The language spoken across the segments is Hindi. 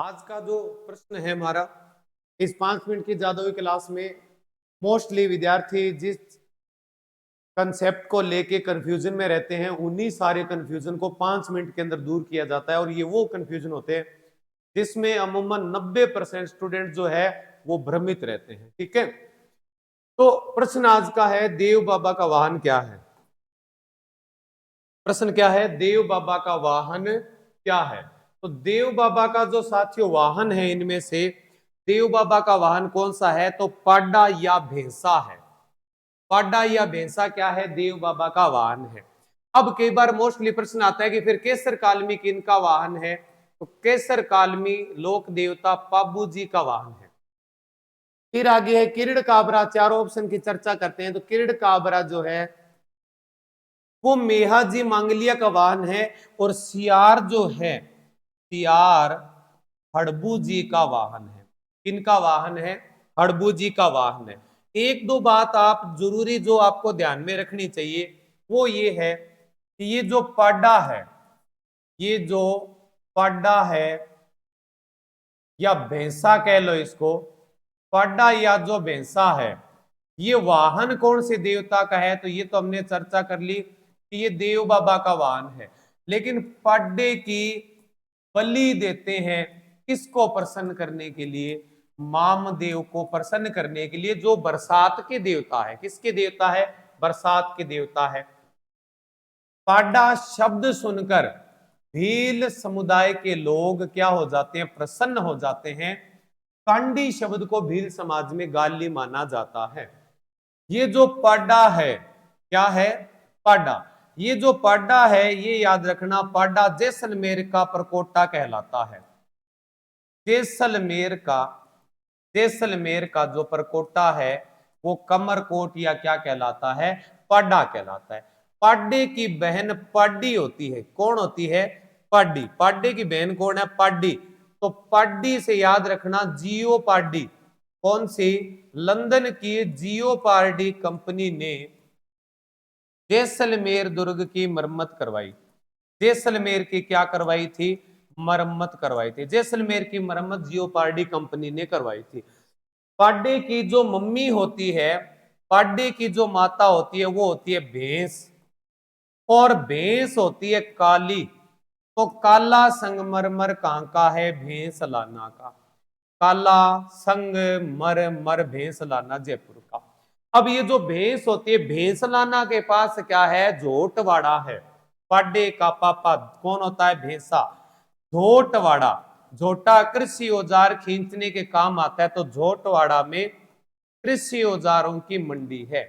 आज का जो प्रश्न है हमारा, इस 5 मिनट की जादुई क्लास में मोस्टली विद्यार्थी जिस कंसेप्ट को लेके कंफ्यूजन में रहते हैं, उन्हीं सारे कंफ्यूजन को 5 मिनट के अंदर दूर किया जाता है। और ये वो कंफ्यूजन होते हैं जिसमें अमूमन 90% स्टूडेंट जो है वो भ्रमित रहते हैं। ठीक है, तो प्रश्न आज का है, देव बाबा का वाहन क्या है। प्रश्न क्या है, देव बाबा का वाहन क्या है। तो देव बाबा का जो साथियों वाहन है, इनमें से देव बाबा का वाहन कौन सा है, तो पाडा या भैंसा है। पाडा या भैंसा क्या है, देव बाबा का वाहन है। अब कई बार मोस्टली प्रश्न आता है कि फिर केसर कालमी किनका वाहन है, तो केसर कालमी लोक देवता पाबू जी का वाहन है। फिर आगे है किरीड़ काबरा, चारों ऑप्शन की चर्चा करते हैं। तो किरीड़ काबरा जो है वो मेहाजी मांगलिया का वाहन है, और सियार जो है, सियार हड़बू जी का वाहन है। किनका वाहन है, हड़बू जी का वाहन है। एक दो बात आप जरूरी जो आपको ध्यान में रखनी चाहिए वो ये है कि ये जो पाडा है, ये जो पाडा है या भैंसा कह लो इसको, पाडा या जो भैंसा है, ये वाहन कौन से देवता का है, तो ये तो हमने चर्चा कर ली कि ये देव बाबा का वाहन है। लेकिन पाड्डे की बलि देते हैं किसको प्रसन्न करने के लिए, मामदेव को प्रसन्न करने के लिए, जो बरसात के देवता है। किसके देवता है, बरसात के देवता है। पाडा शब्द सुनकर भील समुदाय के लोग क्या हो जाते हैं, प्रसन्न हो जाते हैं। कांडी शब्द को भील समाज में गाली माना जाता है। ये जो पाडा है, क्या है, पाडा, ये जो पाडा है, ये याद रखना, पाडा जैसलमेर का परकोटा कहलाता है। जैसलमेर का जो परकोटा है वो कमरकोट या क्या कहलाता है, पाडा कहलाता है। पाड्डे की बहन पाडी होती है। कौन होती है, पाडी। पाड्डे की बहन कौन है, पाडी। तो पाडी से याद रखना जियो पाडी, कौन सी, लंदन की जियो पार्डी कंपनी ने जैसलमेर दुर्ग की मरम्मत करवाई। जैसलमेर की क्या करवाई थी, मरम्मत करवाई थी। जैसलमेर की मरम्मत जियो पार्डी कंपनी ने करवाई थी। पाड्डे की जो मम्मी होती है, पाड्डे की जो माता होती है वो होती है भैंस, और भैंस होती है काली। तो काला संगमरमर कहां का है, भैंस लाना का। काला संगमरमर भैंस लाना जयपुर का। अब ये जो भैंस होती है, भैंस लाना के पास क्या है, झोटवाड़ा है। पाड्डे का पापा कौन होता है, भैंसा। झोटवाड़ा, झोटा कृषि औजार खींचने के काम आता है, तो झोटवाड़ा में कृषि औजारों की मंडी है।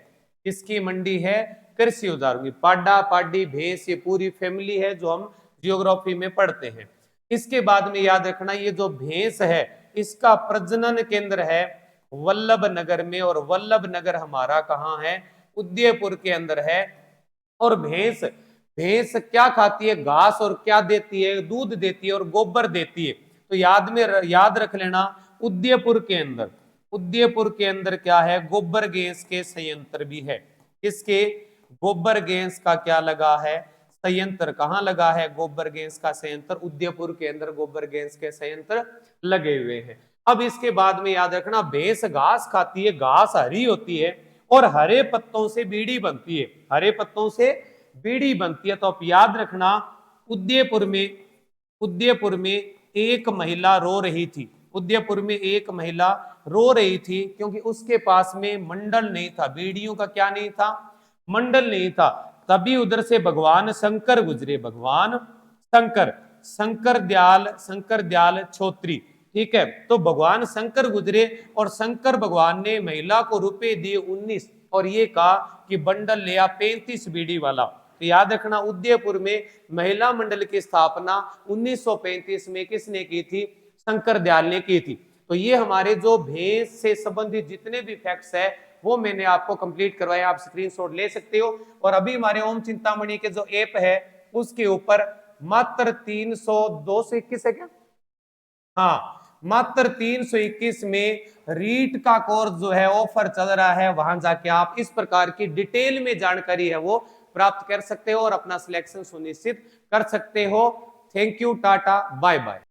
किसकी मंडी है, कृषि औजारों की। पाडा पाडी भैंस ये पूरी फैमिली है जो हम जियोग्राफी में पढ़ते हैं। इसके बाद में याद रखना, ये जो भैंस है इसका प्रजनन केंद्र है वल्लभ नगर में, और वल्लभ नगर हमारा कहाँ है, उदयपुर के अंदर है। और भैंस भैंस क्या खाती है, घास, और क्या देती है, दूध देती है और गोबर देती है। तो याद रख लेना, उदयपुर के अंदर क्या है, गोबर गैस के संयंत्र भी है। किसके, गोबर गैस का क्या लगा है, संयंत्र। कहां लगा है गोबर गैस का संयंत्र, उदयपुर के अंदर गोबर गैस के संयंत्र लगे हुए हैं। अब इसके बाद में याद रखना, भैंस घास खाती है, घास हरी होती है, और हरे पत्तों से बीड़ी बनती है। हरे पत्तों से बीड़ी बनती है। तो आप याद रखना, उदयपुर में एक महिला रो रही थी। उदयपुर में एक महिला रो रही थी क्योंकि उसके पास में मंडल नहीं था। बीड़ियों का क्या नहीं था, मंडल नहीं था। तभी उधर से भगवान शंकर गुजरे, भगवान शंकर दयाल छोत्री। ठीक है, तो भगवान शंकर गुजरे और शंकर भगवान ने महिला को रुपए दिए 19, और ये कहा कि बंडल लिया 35 बीड़ी वाला। तो याद रखना, उदयपुर में महिला मंडल की स्थापना 1935 में किसने की थी, शंकर दयाल ने की थी। तो ये हमारे जो भैंस से संबंधित जितने भी फैक्ट्स है वो मैंने आपको कंप्लीट करवाए, आप स्क्रीनशॉट ले सकते हो। और अभी हमारे ओम चिंतामणि के जो ऐप है उसके ऊपर मात्र 221 है क्या, हाँ, मात्र 321 में रीट का कोर्स जो है ऑफर चल रहा है। वहां जाके आप इस प्रकार की डिटेल में जानकारी है वो प्राप्त कर सकते हो और अपना सिलेक्शन सुनिश्चित कर सकते हो। Thank you, tata, bye bye.